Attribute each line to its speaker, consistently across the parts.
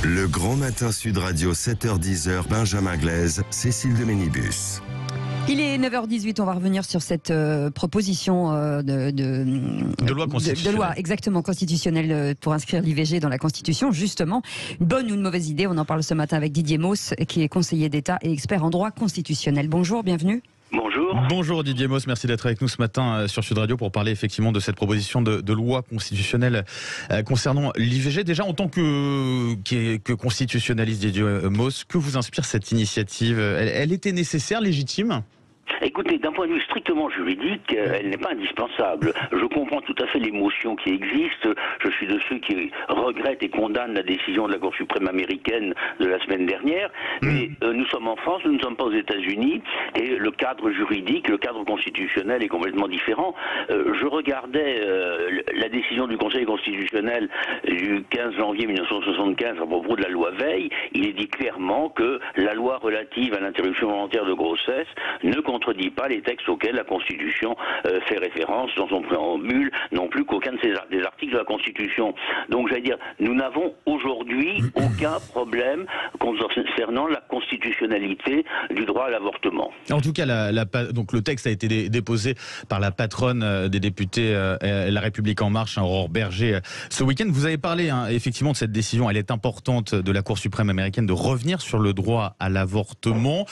Speaker 1: Le Grand Matin Sud Radio, 7h-10h, Benjamin Glaise, Cécile de Ménibus.
Speaker 2: Il est 9h18, on va revenir sur cette proposition
Speaker 3: de loi constitutionnelle.
Speaker 2: De loi exactement constitutionnelle pour inscrire l'IVG dans la Constitution. Justement, une bonne ou une mauvaise idée, on en parle ce matin avec Didier Mauss, qui est conseiller d'État et expert en droit constitutionnel. Bonjour, bienvenue.
Speaker 4: Bonjour.
Speaker 3: Bonjour Didier Mauss, merci d'être avec nous ce matin sur Sud Radio pour parler effectivement de cette proposition de loi constitutionnelle concernant l'IVG. Déjà en tant que constitutionnaliste, Didier Mauss, que vous inspire cette initiative ? Elle était nécessaire, légitime ?
Speaker 4: Écoutez, d'un point de vue strictement juridique, elle n'est pas indispensable. Je comprends tout à fait l'émotion qui existe. Je suis de ceux qui regrettent et condamnent la décision de la Cour suprême américaine de la semaine dernière. Mais nous sommes en France, nous ne sommes pas aux États-Unis, et le cadre juridique, le cadre constitutionnel est complètement différent. Je regardais la décision du Conseil constitutionnel du 15 janvier 1975 à propos de la loi Veil. Il est dit clairement que la loi relative à l'interruption volontaire de grossesse ne contredit pas les textes auxquels la Constitution fait référence dans son préambule, non plus qu'aucun des articles de la Constitution. Donc j'allais dire, nous n'avons aujourd'hui aucun problème concernant la constitutionnalité du droit à l'avortement.
Speaker 3: En tout cas, donc le texte a été déposé par la patronne des députés La République En Marche, Aurore Berger, ce week-end. Vous avez parlé effectivement de cette décision, elle est importante, de la Cour suprême américaine de revenir sur le droit à l'avortement.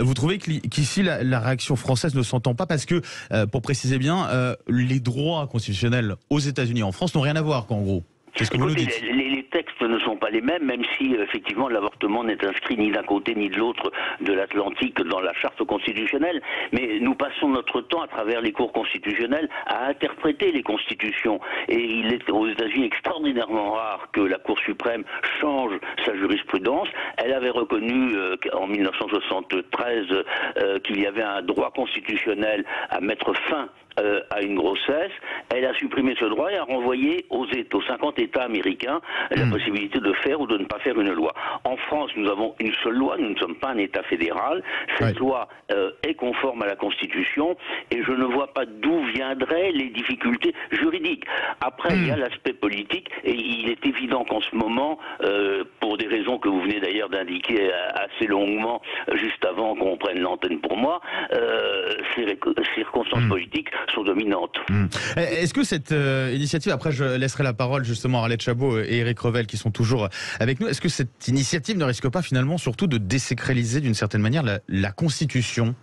Speaker 3: Vous trouvez qu'ici la réaction française ne s'entend pas parce que, pour préciser bien, les droits constitutionnels aux États-Unis et en France n'ont rien à voir, en gros. C'est ce que vous nous dites.
Speaker 4: Les textes ne sont pas les mêmes, même si effectivement l'avortement n'est inscrit ni d'un côté ni de l'autre de l'Atlantique dans la charte constitutionnelle. Mais nous passons notre temps à travers les cours constitutionnels à interpréter les constitutions. Et il est aux États-Unis extraordinairement rare que la Cour suprême change sa jurisprudence. Elle avait reconnu en 1973 qu'il y avait un droit constitutionnel à mettre fin à une grossesse. Elle a supprimé ce droit et a renvoyé aux 50 États américains la possibilité de faire ou de ne pas faire une loi. En France, nous avons une seule loi, nous ne sommes pas un État fédéral. Cette loi est conforme à la Constitution et je ne vois pas d'où viendraient les difficultés juridiques. Après, il y a l'aspect politique et il est évident qu'en ce moment, pour des raisons que vous venez d'ailleurs d'indiquer assez longuement juste avant qu'on prenne l'antenne pour moi, ces circonstances politiques sont dominantes.
Speaker 3: Est-ce que cette initiative, après je laisserai la parole justement à Arlette Chabot et Éric Revel qui sont toujours avec nous, est-ce que cette initiative ne risque pas finalement surtout de désacraliser d'une certaine manière la Constitution ?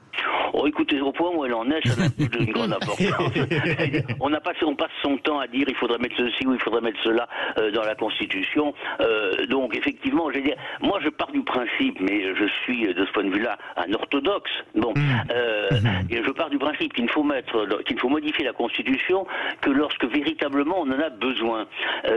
Speaker 4: Oh, écoutez, au point où elle en est, ça n'a plus d'une grande importance. On passe son temps à dire il faudrait mettre ceci ou il faudrait mettre cela dans la Constitution. Donc effectivement, je veux dire, moi je pars du principe, mais je suis de ce point de vue-là un orthodoxe. Bon, et je pars du principe qu'il faut modifier la Constitution que lorsque véritablement on en a besoin.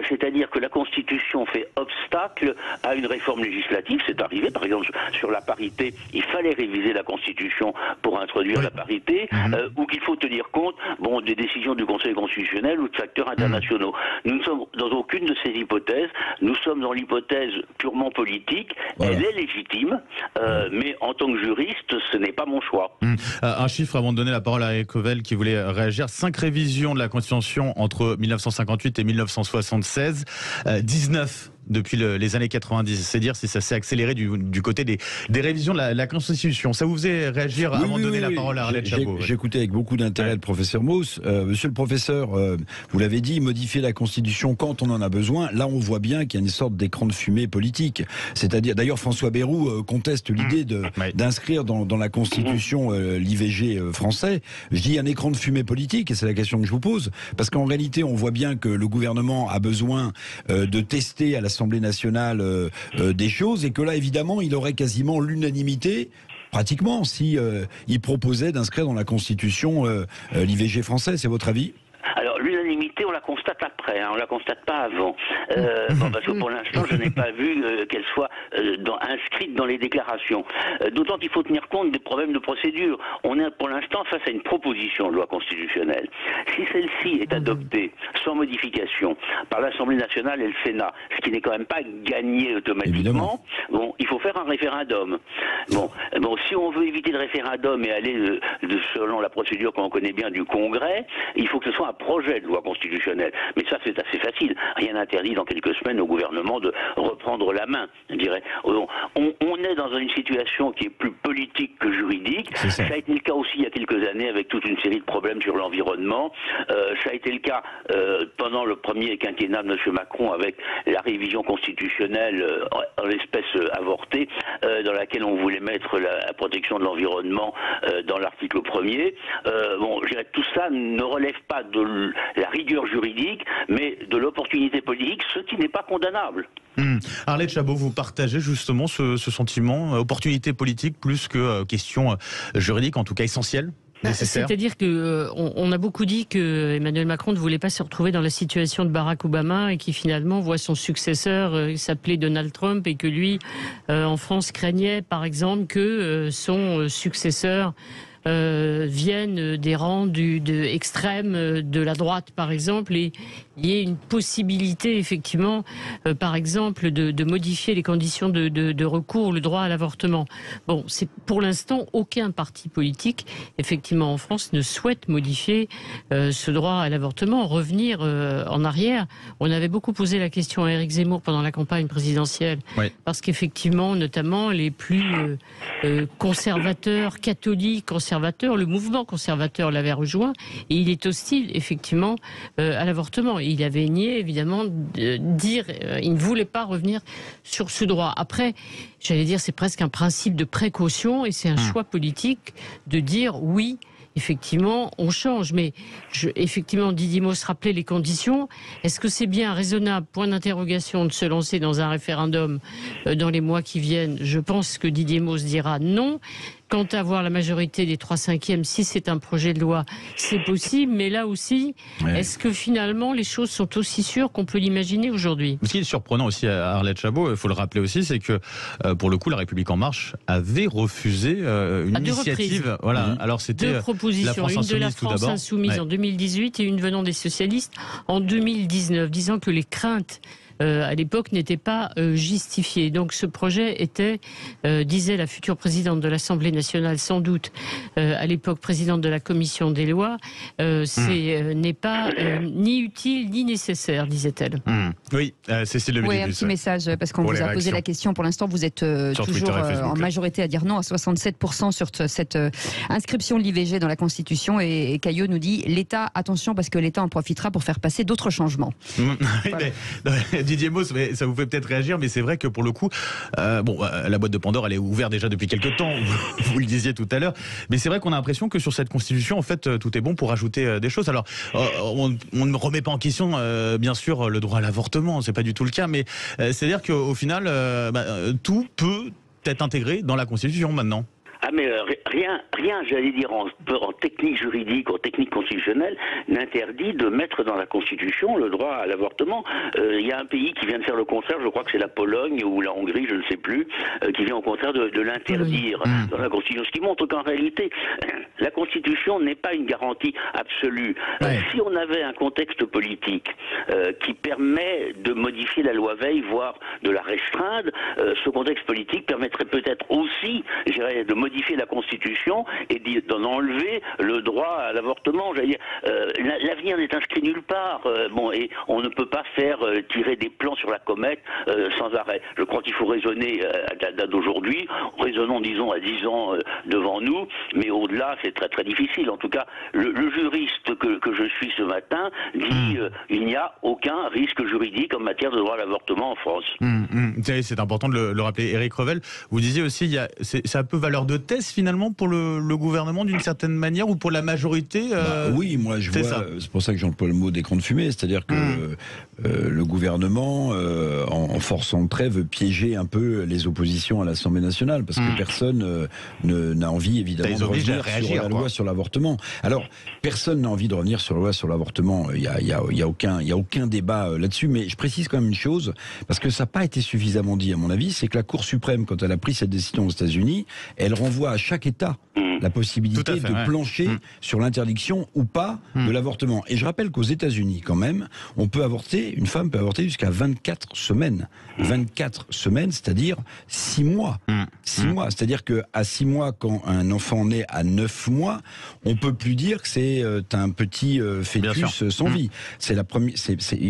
Speaker 4: C'est-à-dire que la Constitution fait obstacle à une réforme législative. C'est arrivé, par exemple, sur la parité, il fallait réviser la Constitution pour introduire la parité, ou qu'il faut tenir compte des décisions du Conseil constitutionnel ou de facteurs internationaux. Nous ne sommes dans aucune de ces hypothèses, nous sommes dans l'hypothèse purement politique, elle est légitime, mais en tant que juriste, ce n'est pas mon choix.
Speaker 3: Un chiffre avant de donner la parole à Éric Revel qui voulait réagir, 5 révisions de la Constitution entre 1958 et 1976, 19 depuis les années 90. C'est dire si ça s'est accéléré du côté des révisions de la Constitution. Ça vous faisait réagir avant de donner la parole à Arlette Chabot?
Speaker 5: J'écoutais avec beaucoup d'intérêt le professeur Mauss. Monsieur le professeur, vous l'avez dit, modifier la Constitution quand on en a besoin. Là, on voit bien qu'il y a une sorte d'écran de fumée politique. C'est-à-dire, d'ailleurs, François Bayrou conteste l'idée d'inscrire dans la Constitution l'IVG français. Je dis un écran de fumée politique, et c'est la question que je vous pose. Parce qu'en réalité, on voit bien que le gouvernement a besoin de tester à l'Assemblée nationale des choses, et que là, évidemment, il aurait quasiment l'unanimité, pratiquement, si il proposait d'inscrire dans la Constitution l'IVG français. C'est votre avis ?
Speaker 4: Alors, l'unanimité, on la constate après, on la constate pas avant. Parce que pour l'instant, je n'ai pas vu qu'elle soit inscrite dans les déclarations. D'autant qu'il faut tenir compte des problèmes de procédure. On est pour l'instant face à une proposition de loi constitutionnelle. Si celle-ci est adoptée sans modification par l'Assemblée nationale et le Sénat, ce qui n'est quand même pas gagné automatiquement, il faut faire un référendum. Si on veut éviter le référendum et aller selon la procédure qu'on connaît bien du Congrès, il faut que ce soit un projet de loi constitutionnelle. constitutionnel. Mais ça, c'est assez facile. Rien n'interdit dans quelques semaines au gouvernement de reprendre la main, je dirais. On est dans une situation qui est plus politique que juridique. Ça a été le cas aussi il y a quelques années avec toute une série de problèmes sur l'environnement. Ça a été le cas pendant le premier quinquennat de M. Macron avec la révision constitutionnelle en l'espèce avortée, dans laquelle on voulait mettre la protection de l'environnement dans l'article 1er. Bon, je dirais tout ça ne relève pas de la rigueur juridique, mais de l'opportunité politique, ce qui n'est pas condamnable.
Speaker 3: Arlette Chabot, vous partagez justement ce sentiment, opportunité politique plus que question juridique, en tout cas essentielle?
Speaker 6: C'est-à-dire que on a beaucoup dit que Emmanuel Macron ne voulait pas se retrouver dans la situation de Barack Obama et qui finalement voit son successeur s'appeler Donald Trump et que lui, en France, craignait par exemple que son successeur viennent des rangs extrêmes de la droite, par exemple, et il y ait une possibilité, effectivement, par exemple, de modifier les conditions de recours, le droit à l'avortement. Bon, c'est pour l'instant, aucun parti politique, effectivement, en France, ne souhaite modifier ce droit à l'avortement, revenir en arrière. On avait beaucoup posé la question à Éric Zemmour pendant la campagne présidentielle, parce qu'effectivement, notamment, les plus conservateurs, catholiques, le mouvement conservateur l'avait rejoint et il est hostile effectivement à l'avortement. Et il avait nié évidemment dire il ne voulait pas revenir sur ce droit. Après, j'allais dire c'est presque un principe de précaution et c'est un choix politique de dire oui. Effectivement, on change, mais effectivement, Didier Mauss rappelait les conditions. Est-ce que c'est bien raisonnable, point d'interrogation, de se lancer dans un référendum dans les mois qui viennent? Je pense que Didier Mauss dira non. Quant à avoir la majorité des 3/5, si c'est un projet de loi, c'est possible. Mais là aussi, est-ce que finalement les choses sont aussi sûres qu'on peut l'imaginer aujourd'hui?
Speaker 3: Ce qui est surprenant aussi à Arlette Chabot, il faut le rappeler aussi, c'est que pour le coup, la République En Marche avait refusé une initiative. Voilà. Alors c'était
Speaker 6: deux propositions, une de la France Insoumise en 2018 et une venant des socialistes en 2019, disant que les craintes à l'époque n'était pas justifié. Donc ce projet était, disait la future présidente de l'Assemblée nationale, sans doute, à l'époque présidente de la commission des lois, n'est pas ni utile ni nécessaire, disait-elle.
Speaker 3: Oui, Cécile de
Speaker 2: Oui, un petit message, parce qu'on vous a posé la question. Pour l'instant, vous êtes toujours en majorité à dire non, à 67% sur cette inscription de l'IVG dans la Constitution. Et Caillot nous dit, l'État, attention, parce que l'État en profitera pour faire passer d'autres changements.
Speaker 3: Voilà. Didier Mauss, mais ça vous fait peut-être réagir, mais c'est vrai que pour le coup, la boîte de Pandore, elle est ouverte déjà depuis quelques temps, vous le disiez tout à l'heure, mais c'est vrai qu'on a l'impression que sur cette Constitution, en fait, tout est bon pour ajouter des choses. Alors, on ne remet pas en question, bien sûr, le droit à l'avortement, c'est pas du tout le cas, mais c'est-à-dire qu'au final, tout peut être intégré dans la Constitution maintenant.
Speaker 4: Ah mais rien, j'allais dire en technique juridique, en technique constitutionnelle, n'interdit de mettre dans la Constitution le droit à l'avortement. Il y a un pays qui vient de faire le contraire, je crois que c'est la Pologne ou la Hongrie, je ne sais plus, qui vient au contraire de l'interdire dans la Constitution. Ce qui montre qu'en réalité, la Constitution n'est pas une garantie absolue. Si on avait un contexte politique qui permet de modifier la loi Veil, voire de la restreindre, ce contexte politique permettrait peut-être aussi, je dirais, de modifier la Constitution et d'en enlever le droit à l'avortement. L'avenir n'est inscrit nulle part. Et on ne peut pas faire tirer des plans sur la comète sans arrêt. Je crois qu'il faut raisonner à la date d'aujourd'hui. Raisonnons, disons, à 10 ans devant nous, mais au-delà, c'est très très difficile. En tout cas, le juriste que je suis ce matin dit il n'y a aucun risque juridique en matière de droit à l'avortement en France.
Speaker 3: C'est important de le rappeler. Éric Revel, vous disiez aussi, c'est un peu valeur de thèse finalement pour le gouvernement d'une certaine manière ou pour la majorité
Speaker 5: oui, moi je vois, c'est pour ça que j'emploie le mot d'écran de fumée, c'est-à-dire que le gouvernement, en forçant le trait, veut piéger un peu les oppositions à l'Assemblée nationale, parce que personne n'a envie évidemment de revenir sur la loi sur l'avortement. Alors, personne n'a envie de revenir sur la loi sur l'avortement, il y a aucun débat là-dessus, mais je précise quand même une chose, parce que ça n'a pas été suffisamment dit à mon avis, c'est que la Cour suprême, quand elle a pris cette décision aux États-Unis, elle renvoie à chaque État la possibilité de plancher sur l'interdiction ou pas de l'avortement. Et je rappelle qu'aux États-Unis, quand même, une femme peut avorter jusqu'à 24 semaines. 24 semaines, c'est-à-dire 6 mois. 6 mois. C'est-à-dire qu'à 6 mois, quand un enfant naît à 9 mois, on peut plus dire que c'est un petit fœtus sans vie. C'est la première.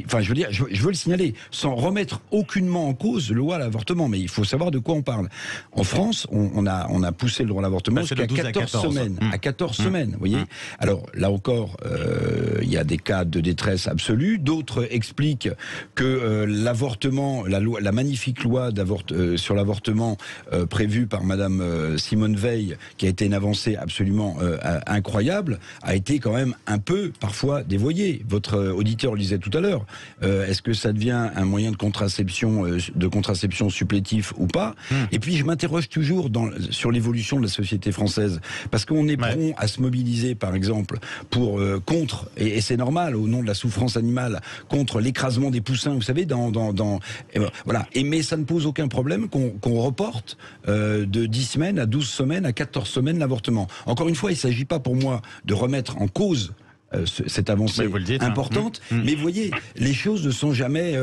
Speaker 5: Enfin, je veux dire, je veux le signaler, sans remettre aucunement en cause le droit à l'avortement, mais il faut savoir de quoi on parle. En France, on a poussé le droit à l'avortement jusqu'à 14 semaines. À 14 semaines, vous voyez. Alors, là encore, il y a des cas de détresse absolue. D'autres expliquent que l'avortement, la magnifique loi sur l'avortement prévue par Madame Simone Veil, qui a été une avancée absolument incroyable, a été quand même un peu, parfois, dévoyée. Votre auditeur le disait tout à l'heure. Est-ce que ça devient un moyen de contraception supplétif ou pas? Et puis, je m'interroge toujours sur l'évolution de la société française. Parce qu'on est prompt à se mobiliser, par exemple, contre, et c'est normal, au nom de la souffrance animale, contre l'écrasement des poussins, vous savez, voilà. Mais ça ne pose aucun problème qu'on reporte de 10 semaines à 12 semaines à 14 semaines l'avortement. Encore une fois, il ne s'agit pas pour moi de remettre en cause cette avancée importante, mais vous voyez, les choses ne sont jamais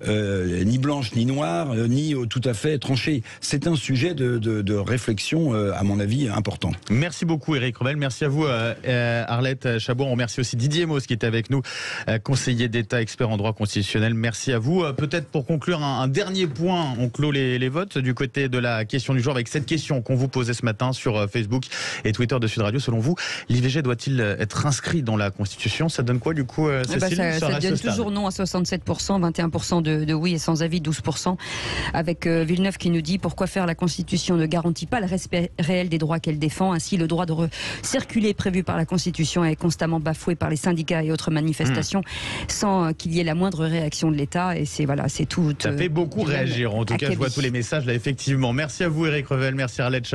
Speaker 5: ni blanches ni noires, ni tout à fait tranchées. C'est un sujet de réflexion, à mon avis, important.
Speaker 3: Merci beaucoup Éric Revel, merci à vous Arlette Chabot, on remercie aussi Didier Mauss qui est avec nous, conseiller d'État, expert en droit constitutionnel. Merci à vous. Peut-être pour conclure un dernier point, on clôt les votes du côté de la question du jour avec cette question qu'on vous posait ce matin sur Facebook et Twitter de Sud Radio. Selon vous, l'IVG doit-il être inscrit dans la Constitution? Ça donne quoi du coup, Cécile?
Speaker 2: Ça donne toujours non à 67%, 21% de oui et sans avis, 12%. Avec Villeneuve qui nous dit: pourquoi faire? La Constitution ne garantit pas le respect réel des droits qu'elle défend. Ainsi, le droit de circuler prévu par la Constitution est constamment bafoué par les syndicats et autres manifestations sans qu'il y ait la moindre réaction de l'État. Et c'est tout.
Speaker 3: Ça fait beaucoup réagir. En tout cas, je vois tous les messages là, effectivement. Merci à vous Éric Revel, merci Arlette Chabot.